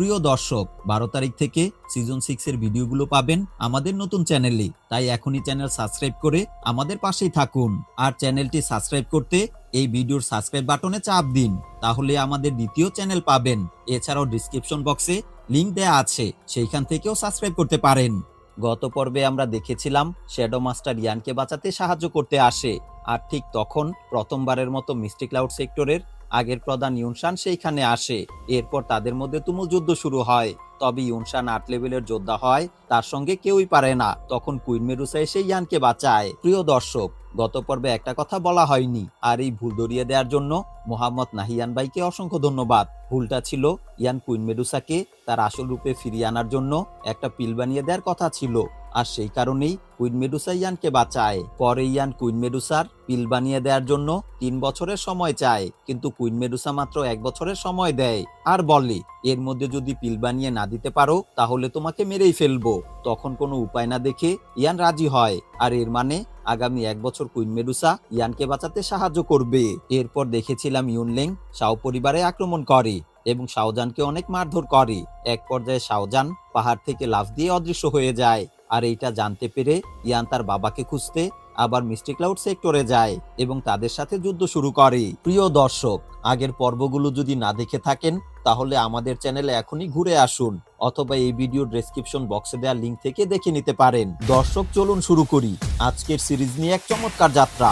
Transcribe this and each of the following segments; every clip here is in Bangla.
প্রিয় দর্শক, 12 তারিখ থেকে সিজন 6 এর ভিডিওগুলো পাবেন আমাদের নতুন চ্যানেলে। তাই এখনই চ্যানেল সাবস্ক্রাইব করে আমাদের পাশেই থাকুন। আর চ্যানেলটি সাবস্ক্রাইব করতে এই ভিডিওর সাবস্ক্রাইব বাটনে চাপ দিন, তাহলে আমাদের দ্বিতীয় চ্যানেল পাবেন। এছাড়াও ডেসক্রিপশন বক্সে লিংক দেয়া আছে, সেইখান থেকেও সাবস্ক্রাইব করতে পারেন। গত পর্বে আমরা দেখেছিলাম শ্যাডো মাস্টার ইয়ানকে বাঁচাতে সাহায্য করতে আসে, আর ঠিক তখন প্রথমবারের মতো মিস্টি ক্লাউড সেক্টরের আগের প্রধান ইউনশান সেইখানে আসে। এরপর তাদের মধ্যে তুমুল যুদ্ধ শুরু হয়। তবে ইউনশান 8 লেভেলের যোদ্ধা হয়, তার সঙ্গে কেউই পারে না। তখন কুইন মেডুসা এসে ইয়ানকে বাঁচায়। প্রিয় দর্শক, গত পর্বে একটা কথা বলা হয়নি, আর এই ভুল ধরিয়ে দেওয়ার জন্য মোহাম্মদ নাহিয়ান ভাইকে অসংখ্য ধন্যবাদ। ভুলটা ছিল ইয়ান কুইন মেডুসাকে তার আসল রূপে ফিরিয়ে আনার জন্য একটা পিল বানিয়ে দেওয়ার কথা ছিল, আর সেই কারণেই কুইন মেডুসা ইয়ানকে বাঁচায়। পরে ইয়ান কুইন মেডুসার পিল বানিয়ে দেওয়ার জন্য 3 বছরের সময় চায়, কিন্তু কুইন মেডুসা মাত্র 1 বছরের সময় দেয়, আর বলে এর মধ্যে যদি পিল বানিয়ে না দিতে পারো তাহলে তোমাকে মেরেই ফেলবো। তখন কোনো উপায় না দেখে ইয়ান রাজি হয়, আর এর মানে আগামী 1 বছর কুইন মেডুসা ইয়ানকে বাঁচাতে সাহায্য করবে। এরপর দেখেছিলাম ইউনলেং শাও পরিবারে আক্রমণ করে এবং শাওজানকে অনেক মারধর করে। এক পর্যায়ে শাওজান পাহাড় থেকে লাফ দিয়ে অদৃশ্য হয়ে যায়, আর এইটা জানতে পেরে ইয়ান তার বাবাকে খুঁজতে আবার মিস্টি ক্লাউড সেক্টরে যায় এবং তাদের সাথে যুদ্ধ শুরু করে। প্রিয় দর্শক, আগের পর্বগুলো যদি না দেখে থাকেন তাহলে আমাদের চ্যানেলে এখনই ঘুরে আসুন, অথবা এই ভিডিও ডেসক্রিপশন বক্সে দেওয়া লিংক থেকে দেখে নিতে পারেন। দর্শক, চলুন শুরু করি আজকের সিরিজ নিয়ে এক চমৎকার যাত্রা।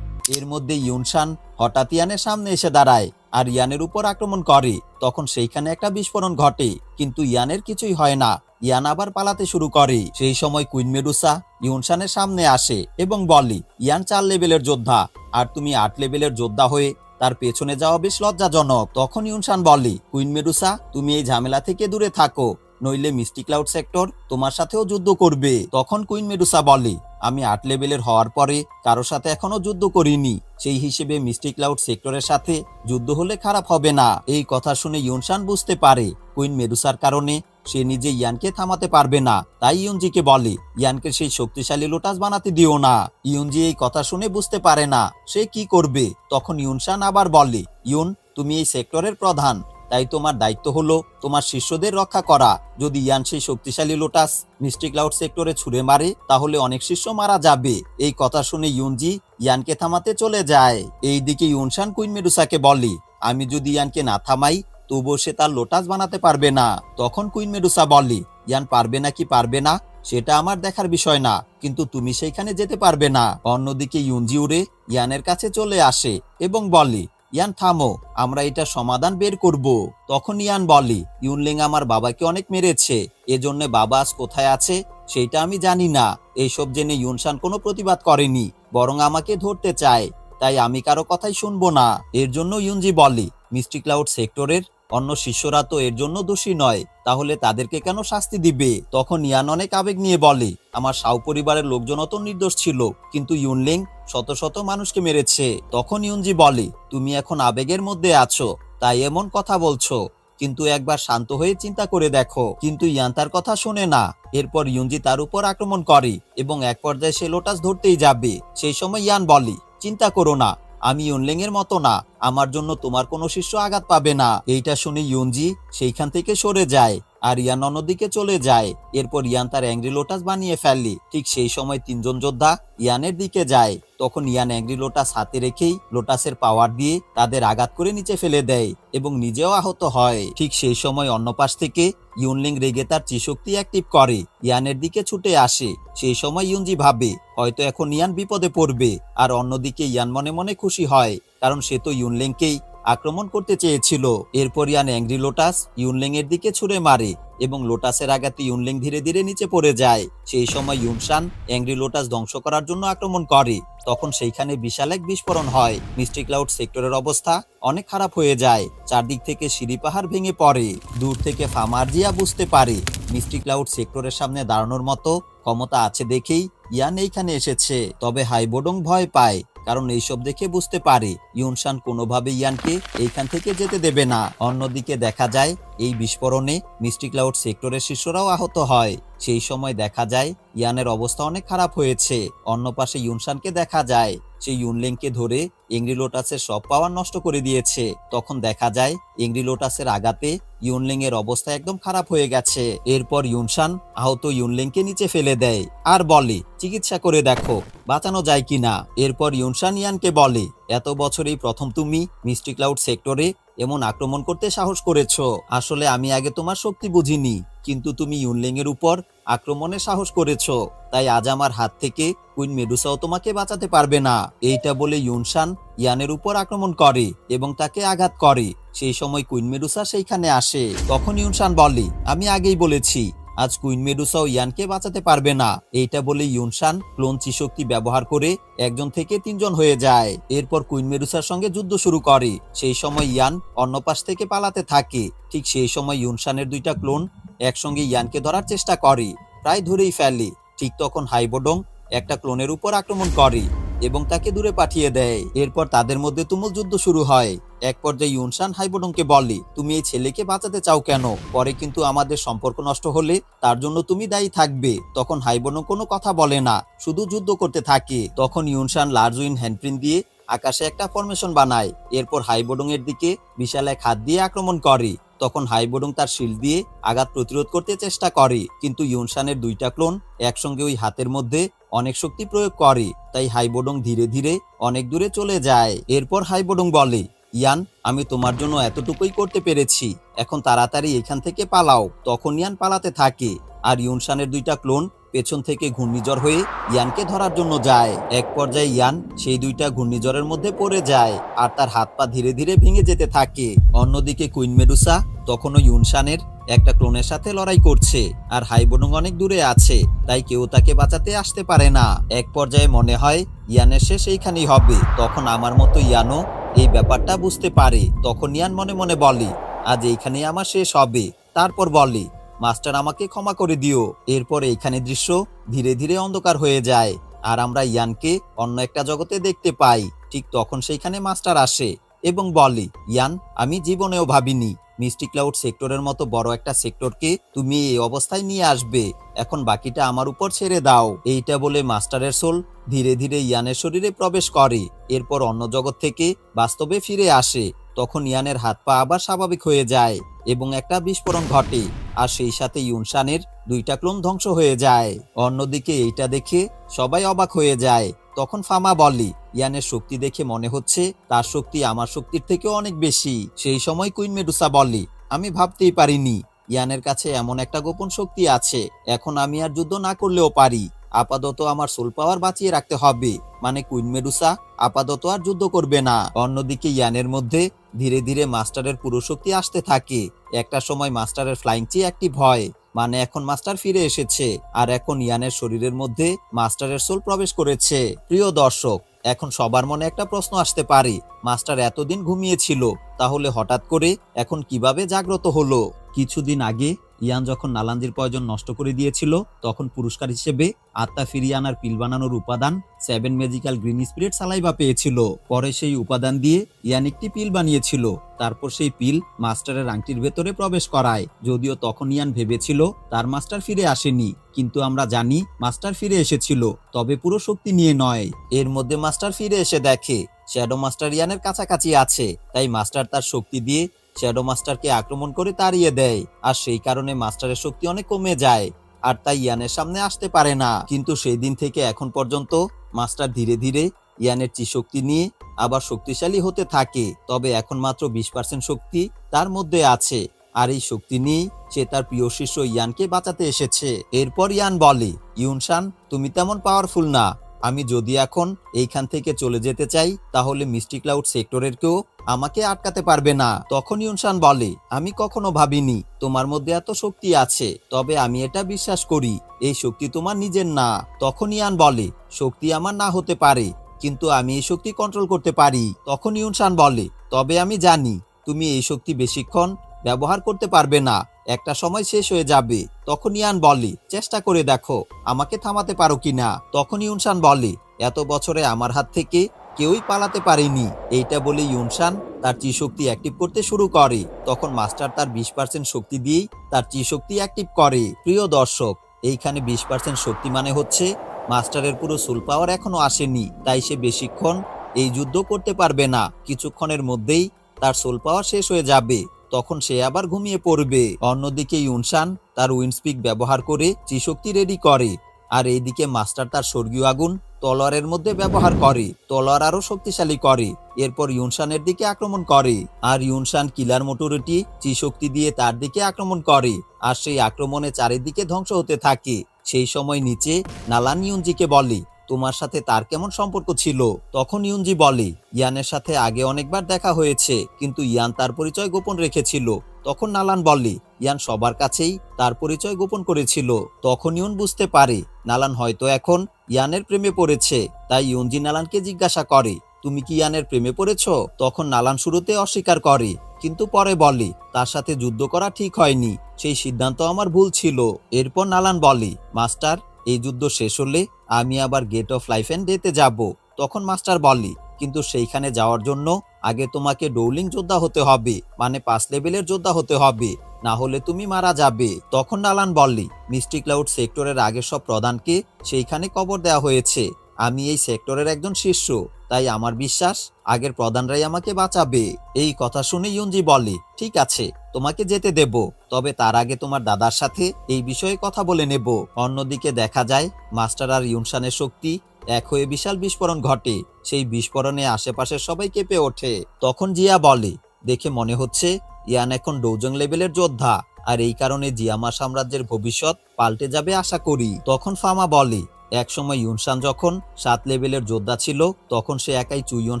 এর মধ্যে ইউনশান হঠাৎ ইয়ানের সামনে এসে দাঁড়ায় আর ইয়ানের উপর আক্রমণ করে। তখন সেইখানে একটা বিস্ফোরণ ঘটে, কিন্তু ইয়ানের কিছুই হয় না। ইয়ান আবার পালাতে শুরু করে। সেই সময় কুইন মেডুসা ইউনশানের সামনে আসে এবং বলে, ইয়ান 4 লেভেলের যোদ্ধা, আর তুমি 8 লেভেলের যোদ্ধা হয়ে তার পেছনে যাওয়া বেশ লজ্জাজনক। তখন ইউনশান বলে, কুইন মেডুসা, তুমি এই ঝামেলা থেকে দূরে থাকো, নইলে মিস্টি ক্লাউড সেক্টর তোমার সাথেও যুদ্ধ করবে। তখন কুইন মেডুসা বলে, আমি 8 লেভেলের হওয়ার পরে কারোর সাথে এখনো যুদ্ধ করিনি, সেই হিসেবে মিস্টি ক্লাউড সেক্টরের সাথে যুদ্ধ হলে খারাপ হবে না। এই কথা শুনে ইউনশান বুঝতে পারে কুইন মেডুসার কারণে সে নিজে ইয়ানকে থামাতে পারবে না। তাই ইউনজিকে বলে, ইয়ানকে সেই শক্তিশালী লোটাস বানাতে দিও না। ইউনজি এই কথা শুনে বুঝতে পারে না সে কি করবে। তখন ইউনশান আবার বলে, ইউন, তুমি এই সেক্টরের প্রধান, তাই তোমার দায়িত্ব হলো তোমার শিষ্যদের রক্ষা করা। যদি ইয়ান সেই শক্তিশালী লোটাস মিস্টি ক্লাউড সেক্টরে ছুঁড়ে মারে তাহলে অনেক শিষ্য মারা যাবে। এই কথা শুনে ইউনজি ইয়ানকে থামাতে চলে যায়। এইদিকে ইউনশান কুইন মেডুসাকে বলে, আমি যদি ইয়ানকে না থামাই তবুও সে তার লোটাস বানাতে পারবে না। তখন কুইন মেডুসা বলে, ইয়ান পারবে না কি পারবে না সেটা আমার দেখার বিষয় না, কিন্তু তুমি সেইখানে যেতে পারবে না। অন্যদিকে ইউনজি উড়ে ইয়ানের কাছে চলে আসে এবং বলে, ইয়ান থামো, আমরা এটা সমাধান বের করব। তখন ইয়ান বলে, ইউনলিং আমার বাবাকে অনেক মেরেছে, এজন্য বাবা আজ কোথায় আছে সেইটা আমি জানি না। এইসব জেনে ইউনশান কোনো প্রতিবাদ করেনি, বরং আমাকে ধরতে চায়, তাই আমি কারো কথাই শুনবো না। এর জন্য ইউনজি বলে, মিস্টি ক্লাউড সেক্টরের অন্য শিষ্যরা তো এর জন্য দোষী নয়, তাহলে তাদেরকে কেন শাস্তি দিবে? তখন ইয়ান অনেক আবেগ নিয়ে বলে, আমার শাও পরিবারের লোকজন অত নির্দোষ ছিল, কিন্তু ইউনলিং শত শত মানুষকে মেরেছে। তখন ইউনজি বলে, তুমি এখন আবেগের মধ্যে আছো, তাই এমন কথা বলছো, কিন্তু একবার শান্ত হয়ে চিন্তা করে দেখো। কিন্তু ইয়ান তার কথা শোনে না। এরপর ইউনজি তার উপর আক্রমণ করে এবং এক পর্যায়ে সে লোটাস ধরতেই যাবে। সেই সময় ইয়ান বলে, চিন্তা করো না, আমি ইউনলিং এর মতো না, আমার জন্য তোমার কোনো শিষ্য আঘাত পাবে না। এইটা শুনে ইউনজি সেইখান থেকে সরে যায় আর ইয়ান অন্যদিকে চলে যায়। এরপর ইয়ান তার অ্যাংরি লোটাস বানিয়ে ফেলে। ঠিক সেই সময় 3 জন যোদ্ধা ইয়ানের দিকে যায়। তখন ইয়ান অ্যাংরি লোটাস হাতে রেখেই লোটাসের পাওয়ার দিয়ে তাদের আঘাত করে নিচে ফেলে দেয় এবং নিজেও আহত হয়। ঠিক সেই সময় অন্য পাশ থেকে ইউনলিং রেগে তার চিশক্তি অ্যাক্টিভ করে ইয়ানের দিকে ছুটে আসে। সেই সময় ইউনজি ভাবে হয়তো এখন ইয়ান বিপদে পড়বে, আর অন্যদিকে ইয়ান মনে মনে খুশি হয়, কারণ সে তো ইউনলিংকেই আক্রমণ করতে চেয়েছিল। এরপর ইয়ান অ্যাংরি লোটাস ইউনলিং এর দিকে ছুঁড়ে মারে এবং লোটাসের আঘাতে ইউনলিং ধীরে ধীরে নিচে পড়ে যায়। সেই সময় ইউনশান অ্যাংরি লোটাস ধ্বংস করার জন্য আক্রমণ করে। তখন সেইখানে বিশাল এক বিস্ফোরণ হয়। মিস্টি ক্লাউড সেক্টরের অবস্থা অনেক খারাপ হয়ে যায়, চারদিক থেকে সিঁড়ি পাহাড় ভেঙে পড়ে। দূর থেকে ফামার্জিয়া বুঝতে পারে মিস্টি ক্লাউড সেক্টরের সামনে দাঁড়ানোর মতো ক্ষমতা আছে দেখেই ইয়ান এইখানে এসেছে। তবে হাইবোডং ভয় পায়, কারণ এইসব দেখে বুঝতে পারে ইউনশান কোনোভাবে ইয়ানকে এইখান থেকে যেতে দেবে না। অন্যদিকে দেখা যায় এই বিস্ফোরণে মিস্টি ক্লাউড সেক্টরের শিষ্যরাও আহত হয়। সেই সময় দেখা যায় ইয়ানের অবস্থা অনেক খারাপ হয়েছে। অন্য পাশে ইউনশানকে দেখা যায় সে ইউনলিংকে ধরে এংরি লোটাসের সব পাওয়ার নষ্ট করে দিয়েছে। তখন দেখা যায় এংরি লোটাসের আঘাতে ইউনলিং এর অবস্থা একদম খারাপ হয়ে গেছে। এরপর ইউনশান আহত ইউনলিংকে নিচে ফেলে দেয় আর বলে চিকিৎসা করে দেখো বাঁচানো যায় কিনা। এরপর ইউনশান ইয়ানকে বলে এত বছরেই প্রথম তুমি মিস্টি ক্লাউড সেক্টরে এমন আক্রমণ করতে সাহস করেছো। আসলে আমি আগে তোমার শক্তি বুঝিনি, কিন্তু তুমি ইউনলিং এর উপর আক্রমণে সাহস করেছো, তাই আজ আমার হাত থেকে কুইন মেডুসাও তোমাকে বাঁচাতে পারবে না। এইটা বলে ইউনশান ইয়ানের উপর আক্রমণ করে এবং তাকে আঘাত করে। সেই সময় কুইন মেডুসা সেইখানে আসে। তখন ইউনশান বলে আমি আগেই বলেছি আজ কুইন মেডুসাও ইয়ানকে বাঁচাতে পারবে না। এইটা বলে ইউনশান ক্লোন শক্তি ব্যবহার করে একজন থেকে তিনজন হয়ে যায়। এরপর কুইন মেডুসার সঙ্গে যুদ্ধ শুরু করে। সেই সময় ইয়ান অন্য পাশ থেকে পালাতে থাকে। ঠিক সেই সময় ইউনশানের দুইটা ক্লোন একসঙ্গে ইয়ানকে ধরার চেষ্টা করে, প্রায় ধরেই ফেলে। ঠিক তখন হাইবোডং একটা ক্লোনের উপর আক্রমণ করে এবং তাকে দূরে পাঠিয়ে দেয়। এরপর তাদের মধ্যে তুমুল যুদ্ধ শুরু হয়। এক পর্যায়ে ইউনশান হাইবোডংকে বলে তুমি এই ছেলেকে বাঁচাতে চাও কেন? পরে কিন্তু আমাদের সম্পর্ক নষ্ট হলে তার জন্য তুমি দায়ী থাকবে। তখন হাইবোডং কোনো কথা বলে না, শুধু যুদ্ধ করতে থাকে। তখন ইউনশান লার্জ উইন হ্যান্ডপ্রিন্ট দিয়ে আকাশে একটা ফরমেশন বানায়। এরপর হাইবোডং এর দিকে বিশাল এক হাত দিয়ে আক্রমণ করে। তখন হাইবোডং তার শিল্ড দিয়ে আঘাত প্রতিরোধ করতে চেষ্টা করে, কিন্তু ইউনশানের দুইটা ক্লোন একসঙ্গে ওই হাতের মধ্যে অনেক শক্তি প্রয়োগ করে, তাই হাইবোডং ধীরে ধীরে অনেক দূরে চলে যায়। এরপর হাইবোডং বলে ইয়ান আমি তোমার জন্য এতটুকুই করতে পেরেছি, এখন তাড়াতাড়ি এখান থেকে পালাও। তখন ইয়ান পালাতে থাকে আর ইউনশানের দুইটা ক্লোন পেছন থেকে ঘূর্ণিঝড় হয়ে ইয়ানকে ধরার জন্য যায়। এক পর্যায়ে ইয়ান সেই দুইটা ঘূর্ণিঝড়ের মধ্যে পড়ে যায় আর তার হাত পা ধীরে ধীরে ভেঙে যেতে থাকে। অন্যদিকে কুইন মেডুসা তখনও ইউনশানের একটা ক্লোনের সাথে লড়াই করছে আর হাইবোডং অনেক দূরে আছে, তাই কেউ তাকে বাঁচাতে আসতে পারে না। এক পর্যায়ে মনে হয় ইয়ানের শেষ এইখানেই হবে। তখন আমার মতো ইয়ানও এই ব্যাপারটা বুঝতে পারে। তখন ইয়ান মনে মনে বলে আজ এইখানেই আমার শেষ হবে। তারপর বলে মাস্টার আমাকে ক্ষমা করে দিও। এরপর এইখানে দৃশ্য ধীরে ধীরে অন্ধকার হয়ে যায় আর আমরা ইয়ানকে অন্য একটা জগতে দেখতে পাই। ঠিক তখন সেইখানে মাস্টার আসে এবং বলে ইয়ান আমি জীবনেও ভাবিনি মিস্টি ক্লাউড সেক্টরের মতো বড় একটা সেক্টরকে তুমি এই অবস্থায় নিয়ে আসবে, এখন বাকিটা আমার উপর ছেড়ে দাও। এইটা বলে মাস্টারের সোল ধীরে ধীরে ইয়ানের শরীরে প্রবেশ করে। এরপর অন্য জগৎ থেকে বাস্তবে ফিরে আসে। তখন ইয়ানের হাত পা আবার স্বাভাবিক হয়ে যায় এবং একটা বিস্ফোরণ ঘটে আর সেই সাথে ইউনশানের দুইটা ক্লোন ধ্বংস হয়ে যায়। অন্যদিকে এইটা দেখে সবাই অবাক হয়ে যায়। তখন ফামা বলে ইয়ানের শক্তি দেখে মনে হচ্ছে তার শক্তি আমার শক্তির থেকেও অনেক বেশি। সেই সময় কুইন মেডুসা বলে আমি ভাবতেই পারিনি ইয়ানের কাছে এমন একটা গোপন শক্তি আছে। এখন আমি আর যুদ্ধ না করলেও পারি, আপাতত আমার সোল পাওয়ার বাঁচিয়ে রাখতে হবে। মানে কুইন মেডুসা আপাতত আর যুদ্ধ করবে না। অন্যদিকে ইয়ানের মধ্যে ধীরে ধীরে মাস্টারের পুরো শক্তি আসতে থাকে। একটা সময় মাস্টারের ফ্লাইং চি অ্যাক্টিভ হয়, মানে এখন মাস্টার ফিরে এসেছে আর এখন ইয়ানের শরীরের মধ্যে মাস্টারের সোল প্রবেশ করেছে। প্রিয় দর্শক, এখন সবার মনে একটা প্রশ্ন আসতে পারে মাস্টার এতদিন ঘুমিয়েছিল, তাহলে হঠাৎ করে এখন কিভাবে জাগ্রত হলো? কিছুদিন আগে ইয়ান যখন নালাঞ্জির পয়জন নষ্ট করে দিয়েছিল, তখন পুরস্কার হিসেবে আত্মা ফিরিয়ে আনার পিল বানানোর উপাদান 7 ম্যাজিক্যাল গ্রিন স্পিরিট সালাইভা পেয়েছিল। পরে সেই উপাদান দিয়ে ইয়ান একটি পিল বানিয়েছিল। তারপর সেই পিল মাস্টারের আংটির ভেতরে প্রবেশ করায়। যদিও তখন ইয়ান ভেবেছিল তার মাস্টার ফিরে আসেনি, কিন্তু আমরা জানি মাস্টার ফিরে এসেছিল, তবে পুরো শক্তি নিয়ে নয়। এর মধ্যে মাস্টার ফিরে এসে দেখে শ্যাডো মাস্টার ইয়ানের কাছাকাছি আছে, তাই মাস্টার তার শক্তি দিয়ে শ্যাডো মাস্টারকে আক্রমণ করে তাড়িয়ে দেয় আর সেই কারণে মাস্টারের শক্তি অনেক কমে যায় আর তাই ইয়ানের সামনে আসতে পারে না। কিন্তু সেই দিন থেকে এখন পর্যন্ত মাস্টার ধীরে ধীরে ইয়ানের শক্তি নিয়ে আবার শক্তিশালী হতে থাকে। তবে এখন মাত্র 20% শক্তি তার মধ্যে আছে আর এই শক্তি নিয়ে সে তার প্রিয় শিষ্য ইয়ানকে বাঁচাতে এসেছে। এরপর ইয়ান বলে ইউনশান তুমি তেমন পাওয়ারফুল না, আমি যদি এখন এইখান থেকে চলে যেতে চাই তাহলে মিস্টি ক্লাউড সেক্টরের কেউ আমাকে আটকাতে পারবে না। তখন ইউনশান বলে আমি কখনো ভাবিনি তোমার মধ্যে এত শক্তি আছে, তবে আমি এটা বিশ্বাস করি এই শক্তি তোমার নিজের না। তখন ইয়ান বলে শক্তি আমার না হতে পারে, কিন্তু আমি এই শক্তি কন্ট্রোল করতে পারি। তখন ইউনশান বলে তবে আমি জানি তুমি এই শক্তি বেশিক্ষণ ব্যবহার করতে পারবে না, একটা সময় শেষ হয়ে যাবে। তখন ইয়ান বলে চেষ্টা করে দেখো আমাকে থামাতে পারো কিনা। তখন ইউনশান বলে এত বছরে আমার হাত থেকে কেউই পালাতে পারেনি। এইটা বলে ইউনশান তার শক্তি অ্যাক্টিভ করতে শুরু করে। তখন মাস্টার তার 20% শক্তি দিয়েই তার শক্তি অ্যাক্টিভ করে। প্রিয় দর্শক, এইখানে 20% শক্তি মানে হচ্ছে মাস্টারের পুরো সোল পাওয়ার এখনো আসেনি, তাই সে বেশিক্ষণ এই যুদ্ধ করতে পারবে না, কিছুক্ষণের মধ্যেই তার সোল পাওয়ার শেষ হয়ে যাবে। তখন সে আবার ঘুমিয়ে পড়বে। অন্যদিকে ইউনশান তার উইন্ডস্পিক ব্যবহার করে চিশক্তি রেডি করে, আর এইদিকে মাস্টার তার স্বর্গীয় আগুন তলোয়ারের মধ্যে ব্যবহার করে, তলোয়ার আরো শক্তিশালী করে। এরপর ইউনশানের দিকে আক্রমণ করে, আর ইউনশান কিলার মোটরিটি চিশক্তি দিয়ে তার দিকে আক্রমণ করে, আর সেই আক্রমণে চারিদিকে ধ্বংস হতে থাকে। সেই সময় নিচে নালান ইউনজিকে বলে, তোমার সাথে তার কেমন সম্পর্ক ছিল? তখন ইউনজি বলে, ইয়ানের সাথে আগে অনেকবার দেখা হয়েছে, কিন্তু ইয়ান তার পরিচয় গোপন রেখেছিল। তখন নালান বলে, ইয়ান সবার কাছেই তার পরিচয় গোপন করেছিল। তখন ইউন বুঝতে পারে নালান হয়তো এখন ইয়ানের প্রেমে পড়েছে। তাই ইউনজি নালানকে জিজ্ঞাসা করে, তুমি কি ইয়ানের প্রেমে পড়েছো? তখন নালান শুরুতে অস্বীকার করে, কিন্তু পরে বলে, তার সাথে যুদ্ধ করা ঠিক হয়নি, সেই সিদ্ধান্ত আমার ভুল ছিল। এরপর নালান বলে, মাস্টার, এই যুদ্ধ শেষ হলে আমি আবার গেট অফ লাইফ এন্ড ডেতে যাব। তখন মাস্টার বলে, কিন্তু সেইখানে যাওয়ার জন্য আগে তোমাকে ডৌলিং যোদ্ধা হতে হবে, মানে 5 লেভেলের যোদ্ধা হতে হবে, না হলে তুমি মারা যাবে। তখন নালান বলে, মিস্টি ক্লাউড সেক্টরের আগের সব প্রধানকে সেইখানে কবর দেওয়া হয়েছে, আমি এই সেক্টরের একজন শিষ্য, তাই আমার বিশ্বাস আগের প্রধানরাই আমাকে বাঁচাবে। এই কথা শুনে ইউনজি বলে, ঠিক আছে, তোমাকে যেতে দেব, তবে তার আগে তোমার দাদার সাথে এই বিষয়ে কথা বলে নেব। অন্যদিকে দেখা যায় মাস্টার আর ইউনশানের শক্তি এক হয়ে বিশাল বিস্ফোরণ ঘটে। সেই বিস্ফোরণে আশেপাশের সবাই কেঁপে ওঠে। তখন জিয়া বলে, দেখে মনে হচ্ছে ইয়ান এখন ডৌজং লেভেলের যোদ্ধা, আর এই কারণে জিয়ামা সাম্রাজ্যের ভবিষ্যৎ পাল্টে যাবে আশা করি। তখন ফামা বলে, একসময় ইউনশান যখন 7 লেভেলের যোদ্ধা ছিল, তখন সে একাই চুইয়ন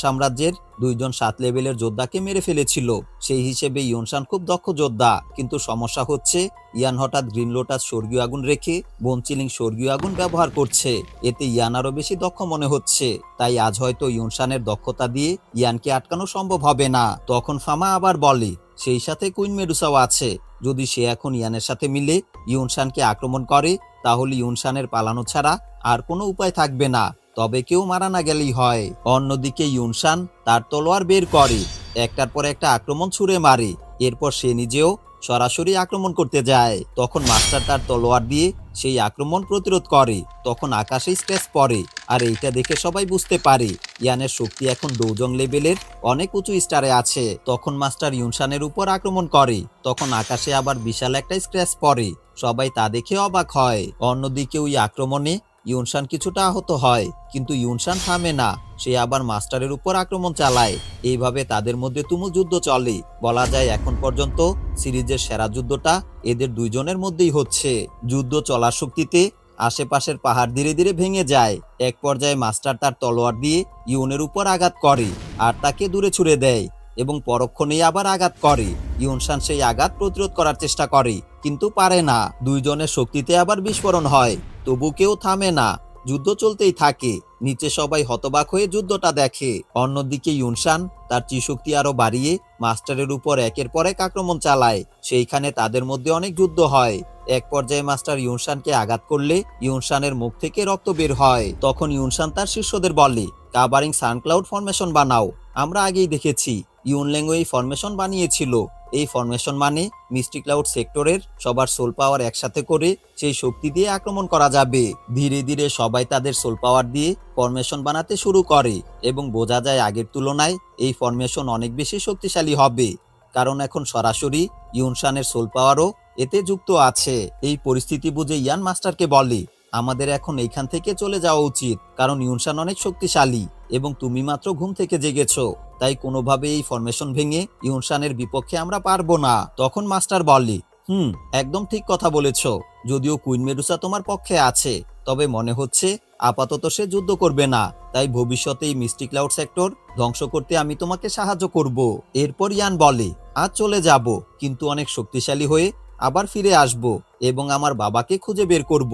সাম্রাজ্যের 2 জন 7 লেভেলের যোদ্ধাকে মেরে ফেলেছিল। সেই হিসেবে ইউনশান খুব দক্ষ যোদ্ধা, কিন্তু সমস্যা হচ্ছে ইয়ান হঠাৎ গ্রিন লোটাস স্বর্গীয় আগুন রেখে বোনচিলিং স্বর্গীয় আগুন ব্যবহার করছে। এতে ইয়ান আরো বেশি দক্ষ মনে হচ্ছে, তাই আজ হয়তো ইউনশানের দক্ষতা দিয়ে ইয়ানকে আটকানো সম্ভব হবে না। তখন ফামা আবার বলে, সেই সাথে কুইন মেডুসাও আছে, যদি সে এখন ইয়ানের সাথে মিলে ইউনশানকে আক্রমণ করে, তাহলে ইউনশানের পালানো ছাড়া আর কোনো উপায় থাকবে না, তবে কেউ মারা না গেলেই হয়। অন্যদিকে ইউনশান তার তলোয়ার বের করে, একটার পর একটা আক্রমণ ছুঁড়ে মারে, এরপর সে নিজেও সরাসরি আক্রমণ করতে যায়। তখন মাস্টার তার তলোয়ার দিয়ে সেই আক্রমণ প্রতিরোধ করে। তখন আকাশে স্ক্র্যাচ পড়ে, আর এইটা দেখে সবাই বুঝতে পারে ইয়ানের শক্তি এখন ডৌজং লেভেলের অনেক উঁচু স্টারে আছে। তখন মাস্টার ইউনশানের উপর আক্রমণ করে, তখন আকাশে আবার বিশাল একটা স্ক্র্যাচ পড়ে, সবাই তা দেখে অবাক হয়। অন্যদিকে ওই আক্রমণে ইউনশান কিছুটা আহত হয়, কিন্তু ইউনশান থামে না, সে আবার মাস্টারের উপর আক্রমণ চালায়। এইভাবে তাদের মধ্যে তুমুল যুদ্ধ চলে। বলা যায় এখন পর্যন্ত সিরিজের সেরা যুদ্ধটা এদের দুইজনের মধ্যেই হচ্ছে। যুদ্ধ চলার শক্তিতে আশেপাশের পাহাড় ধীরে ধীরে ভেঙে যায়। এক পর্যায়ে মাস্টার তার তলোয়ার দিয়ে ইউনের উপর আঘাত করে, আর তাকে দূরে ছুড়ে দেয়, এবং পরক্ষণেই আবার আঘাত করে। ইউনশান সেই আঘাত প্রতিরোধ করার চেষ্টা করে, কিন্তু পারে না। দুইজনের শক্তিতে আবার বিস্ফোরণ হয়, তবু কেউ থামে না, যুদ্ধ চলতেই থাকে। নিচে সবাই হতবাক হয়ে যুদ্ধটা দেখে। অন্যদিকে ইউনশান তার চিশক্তি আরো বাড়িয়ে মাস্টারের উপর একের পর এক আক্রমণ চালায়। সেইখানে তাদের মধ্যে অনেক যুদ্ধ হয়। এক পর্যায়ে মাস্টার ইউনশানকে আঘাত করলে ইউনশানের মুখ থেকে রক্ত বের হয়। তখন ইউনশান তার শিষ্যদের বলে, কাভারিং সানক্লাউড ফরমেশন বানাও। আমরা আগেই দেখেছি ইউনলেং এই ফরমেশন বানিয়েছিল। এই ফরমেশন মানে মিস্টি ক্লাউড সেক্টরের সবার সোল পাওয়ার একসাথে করে সেই শক্তি দিয়ে আক্রমণ করা যাবে। ধীরে ধীরে সবাই তাদের সোল পাওয়ার দিয়ে ফরমেশন বানাতে শুরু করে, এবং বোঝা যায় আগের তুলনায় এই ফরমেশন অনেক বেশি শক্তিশালী হবে, কারণ এখন সরাসরি ইউনশানের সোল পাওয়ারও এতে যুক্ত আছে। এই পরিস্থিতি বুঝে ইয়ান মাস্টারকে বলে, আমাদের এখন এইখান থেকে চলে যাওয়া উচিত, কারণ ইউনশান অনেক শক্তিশালী এবং তুমি মাত্র ঘুম থেকে জেগেছো, তাই কোনোভাবে এই ফরমেশন ভেঙে ইউনশানের বিপক্ষে আমরা পারবো না। তখন মাস্টার বলে, একদম ঠিক কথা বলেছো, যদিও কুইন মেডুসা তোমার পক্ষে আছে, তবে মনে হচ্ছে আপাতত সে যুদ্ধ করবে না, তাই ভবিষ্যতে এই মিস্টি ক্লাউড সেক্টর ধ্বংস করতে আমি তোমাকে সাহায্য করব। এরপর ইয়ান বলে, আজ চলে যাব, কিন্তু অনেক শক্তিশালী হয়ে আবার ফিরে আসব, এবং আমার বাবাকে খুঁজে বের করব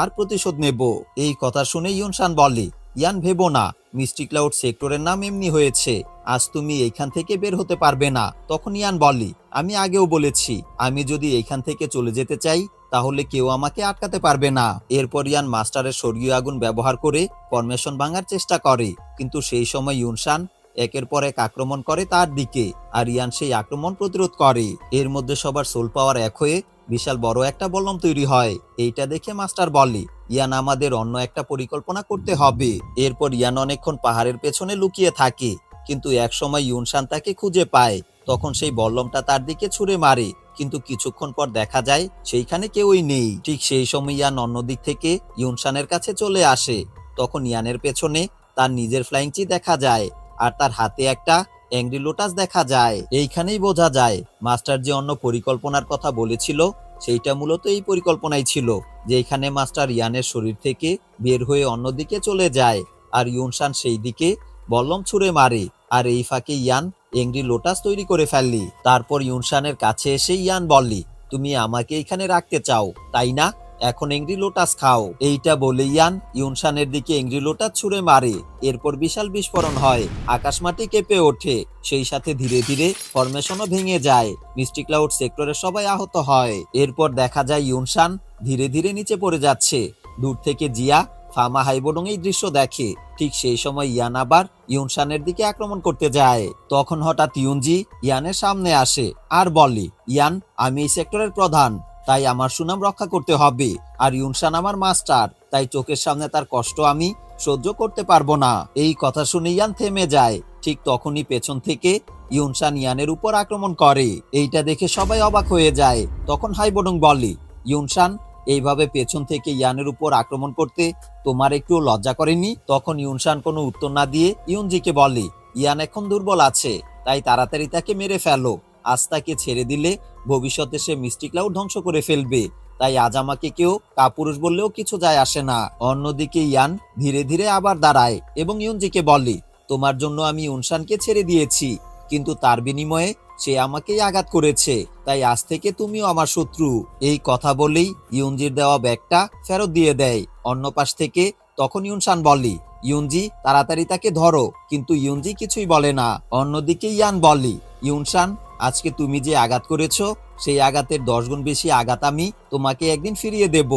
আর প্রতিশোধ নেব। এই কথা শুনে ইউনশান বলে, ইয়ান ভেবো না, মিস্টি ক্লাউড সেক্টরের নাম এমনি হয়েছে, আজ তুমি এইখান থেকে বের হতে পারবে না। তখন ইয়ান বলে, আমি আগেও বলেছি, আমি যদি এইখান থেকে চলে যেতে চাই তাহলে কেউ আমাকে আটকাতে পারবে না। এরপর ইয়ান মাস্টারের স্বর্গীয় আগুন ব্যবহার করে ফরমেশন ভাঙার চেষ্টা করে, কিন্তু সেই সময় ইউনশান একের পর এক আক্রমণ করে তার দিকে, আর ইয়ান সেই আক্রমণ প্রতিরোধ করে। এর মধ্যে সবার সোল পাওয়ার এক হয়ে বিশাল বড় একটা বলম তৈরি হয়। এইটা দেখে মাস্টার বলে, ইয়ান আমাদের অন্য একটা পরিকল্পনা করতে হবে। এরপর ইয়ান অনেকক্ষণ পাহাড়ের পেছনে লুকিয়ে থাকে, কিন্তু এক সময় ইউনশান তাকে খুঁজে পায় তখন সেই বল্লমটা তার দিকে ছুঁড়ে মারে, কিন্তু কিছুক্ষণ পর দেখা যায় সেইখানে কেউই নেই। ঠিক সেই সময় ইয়ান অন্যদিক থেকে ইউনশানের কাছে চলে আসে। তখন ইয়ানের পেছনে তার নিজের ফ্লাইং চি দেখা যায়, আর তার হাতে একটা অ্যাংরি লোটাস দেখা যায়। এইখানেই বোঝা যায় মাস্টার যে অন্য পরিকল্পনার কথা বলেছিল সেইটা মূলত এই পরিকল্পনাই ছিল, যে এখানে মাস্টার ইয়ানের শরীর থেকে বের হয়ে অন্যদিকে চলে যায়, আর ইউনশান সেই দিকে বল্লম ছুঁড়ে মারে, আর এই ফাঁকে ইয়ান অ্যাংরি লোটাস তৈরি করে ফেললি। তারপর ইউনশানের কাছে এসে ইয়ান বললি, তুমি আমাকে এখানে রাখতে চাও তাই না, এখন অ্যাংরি লোটাস খাও। এইটা বলে ইয়ান ইউনশানের দিকে অ্যাংরি লোটাস ছুঁড়ে মারে। এরপর বিশাল বিস্ফোরণ হয়, আকাশ মাটি কেঁপে ওঠে, সেই সাথে ধীরে ধীরে ফরমেশনও ভেঙে যায়। মিষ্টি ক্লাউড সেক্টরের সবাই আহত হয়। এরপর দেখা যায় ইউনশান ধীরে ধীরে নিচে পড়ে যাচ্ছে। দূর থেকে জিয়া, ফামা, হাইবোডং এই দৃশ্য দেখে। ঠিক সেই সময় ইয়ান আবার ইউনশানের দিকে আক্রমণ করতে যায়। তখন হঠাৎ ইউনজি ইয়ানের সামনে আসে আর বলে, ইয়ান, আমি এই সেক্টরের প্রধান, তাই আমার সুনাম রক্ষা করতে হবে, আর ইউনশান আমার মাস্টার, তাই চোখের সামনে তার কষ্ট আমি সহ্য করতে পারবো না। এই কথা শুনে ইয়ান থেমে যায়। ঠিক তখনই পেছন থেকে ইউনশান ইয়ানের উপর আক্রমণ করে। এইটা দেখে সবাই অবাক হয়ে যায়। তখন হাইবোডং বলে, ইউনশান, এইভাবে পেছন থেকে ইয়ানের উপর আক্রমণ করতে তোমার একটু লজ্জা করেনি? তখন ইউনশান কোনো উত্তর না দিয়ে ইউনজিকে বলে, ইয়ান এখন দুর্বল আছে, তাই তাড়াতাড়ি তাকে মেরে ফেলো, আজ তাকে ছেড়ে দিলে ভবিষ্যতে সে মিষ্টি ক্লাউড ধ্বংস করে ফেলবে, তাই আজ আমাকে কেউ কাপুরুষ বললেও কিছু যায় আসে না। অন্যদিকে ইয়ান ধীরে ধীরে আবার দাঁড়ায় এবং ইউনজিকে বলে, তোমার জন্য আমি ইউনশানকে ছেড়ে দিয়েছি, কিন্তু তার বিনিময়ে সে আমাকেই আঘাত করেছে, তাই আজ থেকে তুমিও আমার শত্রু। এই কথা বলেই ইউনজির দেওয়া ব্যাগটা ফেরত দিয়ে দেয়। অন্য পাশ থেকে তখন ইউনশান বলে, ইউনজি, তাড়াতাড়ি তাকে ধরো, কিন্তু ইউনজি কিছুই বলে না। অন্যদিকে ইয়ান বলে, ইউনশান, আজকে তুমি যে আঘাত করেছো সেই আঘাতের 10 গুণ বেশি আঘাত আমি তোমাকে একদিন ফিরিয়ে দেব।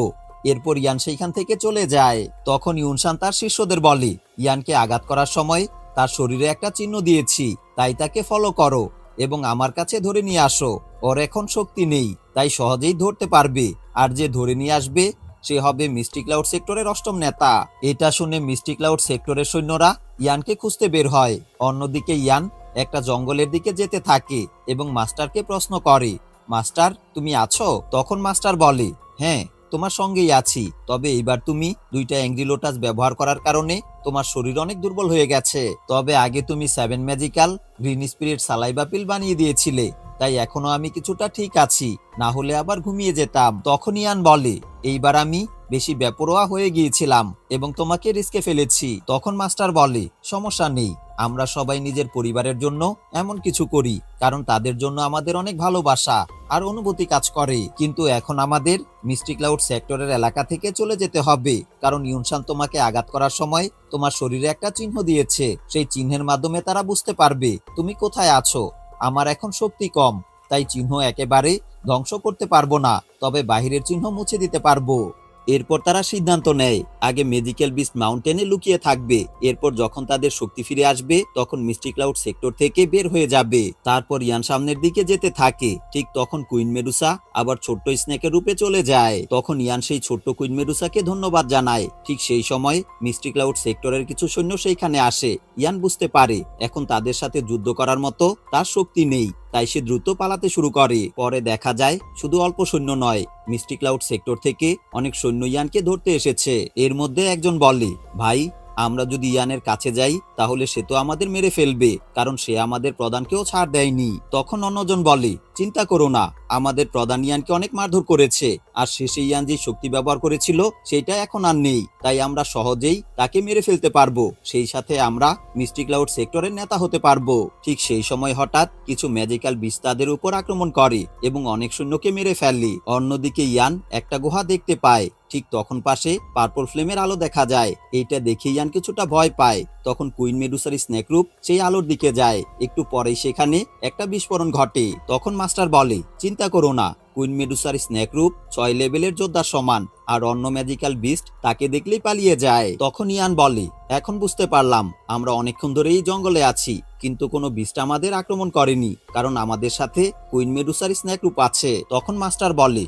এরপর ইয়ান সেইখান থেকে চলে যায়। তখন ইউনশান তার শিষ্যদের বলে, ইয়ানকে আঘাত করার সময় তার শরীরে একটা চিহ্ন দিয়েছি, তাই তাকে ফলো করো এবং আমার কাছে ধরে নিয়ে আসো। ওর এখন শক্তি নেই, তাই সহজেই ধরতে পারবে, আর যে ধরে নিয়ে আসবে সে হবে মিষ্টি ক্লাউড সেক্টরের অষ্টম নেতা। এটা শুনে মিষ্টি ক্লাউড সেক্টরের সৈন্যরা ইয়ানকে খুঁজতে বের হয়। অন্যদিকে ইয়ান একটা জঙ্গলের দিকে যেতে থাকে এবং মাস্টারকে প্রশ্ন করে, মাস্টার, তুমি আছো? তখন মাস্টার বলে, হ্যাঁ, তোমার সঙ্গেই আছি, তবে এইবার তুমি 2টা অ্যাংরি লোটাস ব্যবহার করার কারণে তোমার শরীর অনেক দুর্বল হয়ে গেছে। তবে আগে তুমি 7 ম্যাজিক্যাল গ্রিন স্পিরিট সালাইভা পিল বানিয়ে দিয়েছিলে, তাই এখনো আমি কিছুটা ঠিক আছি, না হলে আবার ঘুমিয়ে যেতাম। তখন ইয়ান বলে, এইবার আমি বেশি বেপরোয়া হয়ে গিয়েছিলাম এবং তোমাকে রিস্কে ফেলেছি। তখন মাস্টার বলে, সমস্যা নেই, আমরা সবাই নিজের পরিবারের জন্য এমন কিছু করি কারণ তাদের জন্য আমাদের অনেক ভালোবাসা আর অনুভূতি কাজ করে, কিন্তু এখন আমাদের মিষ্টি ক্লাউড সেক্টরের এলাকা থেকে চলে যেতে হবে, কারণ ইউনশান তোমাকে আঘাত করার সময় তোমার শরীরে একটা চিহ্ন দিয়েছে, সেই চিহ্নের মাধ্যমে তারা বুঝতে পারবে তুমি কোথায় আছো। আমার এখন শক্তি কম, তাই চিহ্ন একেবারে ধ্বংস করতে পারবো না, তবে বাহিরের চিহ্ন মুছে দিতে পারবো। এরপর তারা সিদ্ধান্ত নেয় আগে ম্যাজিক্যাল বিস্ট মাউন্টেনে লুকিয়ে থাকবে, এরপর যখন তাদের শক্তি ফিরে আসবে তখন মিষ্টি ক্লাউড সেক্টর থেকে বের হয়ে যাবে। তারপর ইয়ান সামনের দিকে যেতে থাকে। ঠিক তখন কুইন মেডুসা আবার ছোট্ট স্নেকের রূপে চলে যায়। তখন ইয়ান সেই ছোট্ট কুইন মেডুসাকে ধন্যবাদ জানায়। ঠিক সেই সময় মিষ্টি ক্লাউড সেক্টরের কিছু সৈন্য সেইখানে আসে। ইয়ান বুঝতে পারে এখন তাদের সাথে যুদ্ধ করার মতো তার শক্তি নেই, তাই সে দ্রুত পালাতে শুরু করে। পরে দেখা যায় শুধু অল্প সৈন্য নয়, মিষ্টি ক্লাউড সেক্টর থেকে অনেক সৈন্য ইয়ানকে ধরতে এসেছে। এর মধ্যে একজন বলে, ভাই, আমরা যদি ইয়ানের কাছে যাই তাহলে সে তো আমাদের মেরে ফেলবে, কারণ সে আমাদের প্রধানকেও ছাড় দেয়নি। তখন অন্যজন বলে, চিন্তা করো না, আমাদের প্রধান ইয়ানকে অনেক মারধর করেছে, আর শেষে ইয়ান যে শক্তি ব্যবহার করেছিল সেটা এখন আর নেই, তাই আমরা সহজেই তাকে মেরে ফেলতে পারবো, সেই সাথে আমরা মিষ্টি ক্লাউড সেক্টরের নেতা হতে পারবো। ঠিক সেই সময় হঠাৎ কিছু ম্যাজিক্যাল বিস্ট তাদের উপর আক্রমণ করে এবং অনেক সৈন্যকে মেরে ফেলে। অন্যদিকে ইয়ান একটা গুহা দেখতে পায়। ঠিক তখন পাশে পার্পল ফ্লেমের আলো দেখা যায়। এইটা দেখে ইয়ান কিছুটা ভয় পায়। তখন কুইন মেডুসার স্নেক রূপ সেই আলোর দিকে যায়। একটু পরেই সেখানে একটা বিস্ফোরণ ঘটে। তখন মাস্টার বলে, চিন্তা করো না, কুইন মেডুসার স্নেক রূপ 6 লেভেলের যোদ্ধার সমান, আর অন্য ম্যাজিক্যাল বিস্ট তাকে দেখলেই পালিয়ে যায়। তখন ইয়ান বলে, এখন বুঝতে পারলাম আমরা অনেকক্ষণ ধরেই জঙ্গলে আছি, কিন্তু কোনো বিস্ট আমাদের আক্রমণ করেনি, কারণ আমাদের সাথে কুইন মেডুসার স্নেক রূপ আছে। তখন মাস্টার বলে,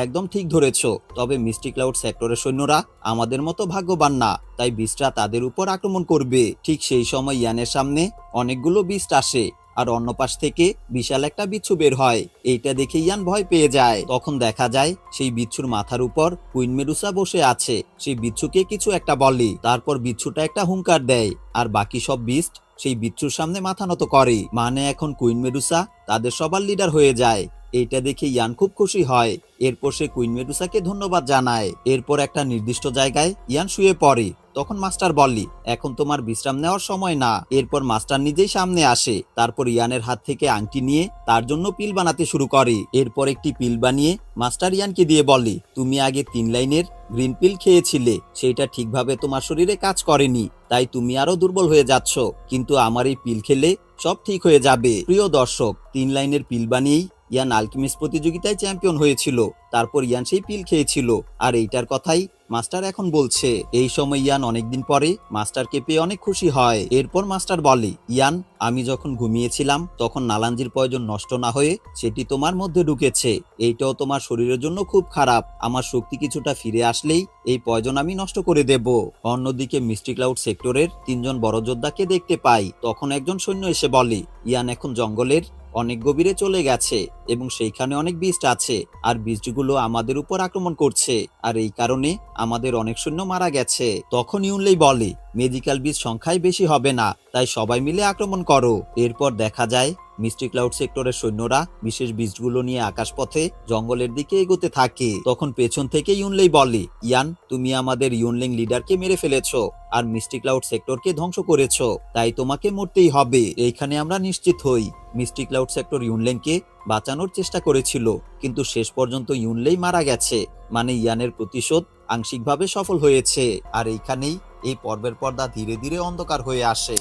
একদম ঠিক ধরেছ, তবে মিষ্টি ক্লাউড সেক্টরের সৈন্যরা আমাদের মতো ভাগ্যবান না, তাই বিস্টরা তাদের উপর আক্রমণ করবে। ঠিক সেই সময় ইয়ানের সামনে অনেকগুলো বিস্ট আসে, আর অন্য পাশ থেকে বিশাল একটা বিচ্ছু বের হয়। এইটা দেখে ইয়ান ভয় পেয়ে যায়। তখন দেখা যায় সেই বিচ্ছুর মাথার উপর কুইন মেডুসা বসে আছে। সেই বিচ্ছুকে কিছু একটা বলে, তারপর বিচ্ছুটা একটা হুঙ্কার দেয় আর বাকি সব বিস্ট সেই বিচ্ছুর সামনে মাথা নত করে। মানে এখন কুইন মেডুসা তাদের সবার লিডার হয়ে যায়। এইটা দেখে ইয়ান খুব খুশি হয়। এরপর সে কুইন মেডুসাকে ধন্যবাদ জানায়। এরপর একটা নির্দিষ্ট জায়গায় ইয়ান শুয়ে পড়ে। তখন মাস্টার বলে, এখন তোমার বিশ্রাম নেওয়ার সময় না। এরপর মাস্টার নিজেই সামনে আসে। তারপর ইয়ানের হাত থেকে আংটি নিয়ে তার জন্য পিল বানাতে শুরু করে। এরপর একটি পিল বানিয়ে মাস্টার ইয়ানকে দিয়ে বলে, তুমি আগে 3 লাইনের গ্রিন পিল খেয়েছিলে, সেইটা ঠিকভাবে তোমার শরীরে কাজ করেনি, তাই তুমি আরো দুর্বল হয়ে যাচ্ছ, কিন্তু আমার এই পিল খেলে সব ঠিক হয়ে যাবে। প্রিয় দর্শক, 3 লাইনের পিল বানিয়েই ইয়ান আলকেমিস্ট প্রতিযোগিতায় চ্যাম্পিয়ন হয়েছিল। তারপর ইয়ান সেই পিল খেয়েছিল, আর এইটার কথাই মাস্টার এখন বলছে। এই সময় ইয়ান অনেকদিন পরে মাস্টারকে পেয়ে অনেক খুশি হয়। এরপর মাস্টার বলে, ইয়ান, আমি যখন ঘুমিয়েছিলাম তখন নালাঞ্জির পয়জন নষ্ট না হয়ে সেটি তোমার মধ্যে ঢুকেছে। এইটাও তোমার শরীরের জন্য খুব খারাপ। আমার শক্তি কিছুটা ফিরে আসলেই এই পয়জন আমি নষ্ট করে দেব। অন্যদিকে মিস্টি ক্লাউড সেক্টরের 3 জন বড় যোদ্ধাকে দেখতে পাই। তখন একজন সৈন্য এসে বলে, ইয়ান এখন জঙ্গলের অনেক গভীরে চলে গেছে এবং সেইখানে অনেক বিস্ট আছে, আর বিস্টগুলো আমাদের উপর আক্রমণ করছে, আর এই কারণে আমাদের অনেক সৈন্য মারা গেছে। তখন ইউনলেই বলে, মেজিক্যাল বিস্ট সংখ্যায় বেশি হবে না, তাই সবাই মিলে আক্রমণ করো। এরপর দেখা যায় মিস্টি ক্লাউড সেক্টরের সৈন্যরা বিশেষ বীজগুলো নিয়ে আকাশপথে জঙ্গলের দিকে এগোতে থাকে। তখন পেছন থেকে ইউনলেই বলে, ইয়ান, তুমি আমাদের ইউনলিং লিডারকে মেরে ফেলেছো আর মিস্টি ক্লাউড সেক্টরকে ধ্বংস করেছো, তাই তোমাকে মরতেই হবে। এইখানে আমরা নিশ্চিত হই মিস্টি ক্লাউড সেক্টর ইউনলেংকে বাঁচানোর চেষ্টা করেছিল, কিন্তু শেষ পর্যন্ত ইউনলেই মারা গেছে। মানে ইয়ানের প্রতিশোধ আংশিকভাবে সফল হয়েছে। আর এইখানেই এই পর্বের পর্দা ধীরে ধীরে অন্ধকার হয়ে আসে।